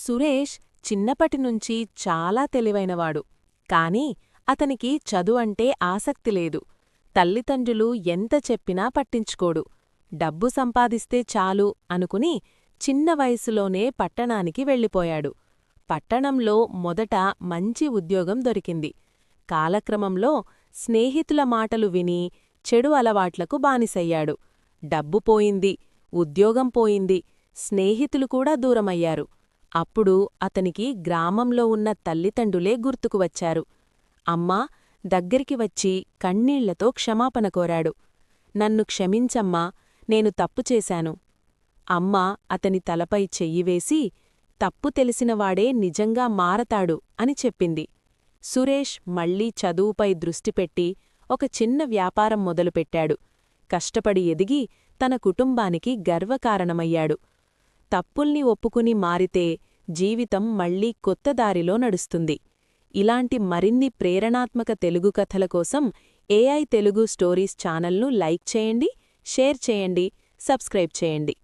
సురేష్ చిన్నపటినుంచి చాలా తెలివైనవాడు. కాని అతనికి చదువంటే ఆసక్తి లేదు. తల్లిదండ్రులు ఎంత చెప్పినా పట్టించుకోడు. డబ్బు సంపాదిస్తే చాలు అనుకుని చిన్న వయసులోనే పట్టణానికి వెళ్ళిపోయాడు. పట్టణంలో మొదట మంచి ఉద్యోగం దొరికింది. కాలక్రమంలో స్నేహితుల మాటలు విని చెడు అలవాట్లకు బానిసయ్యాడు. డబ్బు పోయింది, ఉద్యోగం పోయింది, స్నేహితులు కూడా దూరమయ్యారు. అప్పుడు అతనికి గ్రామంలో ఉన్న తల్లిదండ్రులే గుర్తుకు వచ్చారు. అమ్మా దగ్గరికి వచ్చి కన్నీళ్లతో క్షమాపణ కోరాడు. నన్ను క్షమించమ్మా, నేను తప్పు చేశాను. అమ్మ అతని తలపై చెయ్యివేసి, తప్పు తెలిసినవాడే నిజంగా మారతాడు అని చెప్పింది. సురేష్ మళ్లీ చదువుపై దృష్టిపెట్టి ఒక చిన్న వ్యాపారం మొదలుపెట్టాడు. కష్టపడి ఎదిగి తన కుటుంబానికి గర్వకారణమయ్యాడు. తప్పుల్ని ఒప్పుకుని మారితే జీవితం మళ్లీ కొత్త దారిలో నడుస్తుంది. ఇలాంటి మరిన్ని ప్రేరణాత్మక తెలుగు కథల కోసం ఏఐ తెలుగు స్టోరీస్ ఛానల్ను లైక్ చేయండి, షేర్ చేయండి, సబ్స్క్రైబ్ చేయండి.